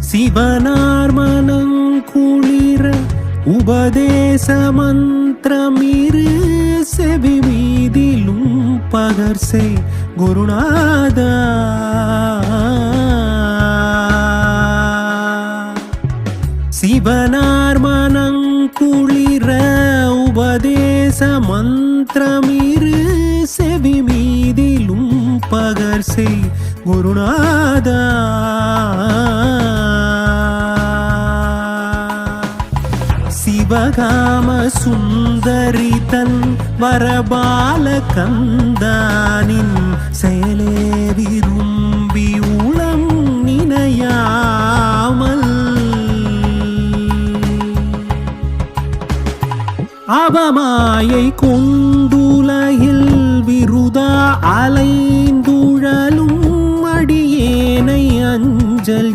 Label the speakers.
Speaker 1: சிவனார் மனங்குளிர உபதேச மந்திரமிரு செவி மீதிலும் பகர்சே குருநாதா. சிவனார் மனங்குளிர உபதேச மந்திரமிரு செவி மீதிலும் பகர்சே குருநாதா. சிவகாம சுந்தரி தன் வரபால கந்தானின் செயலே விரும்பி உளம் நினையாமல் அவமாயை கொண்டுலகில் விருதா அலைந்துழலும் அடியேனை அஞ்சல்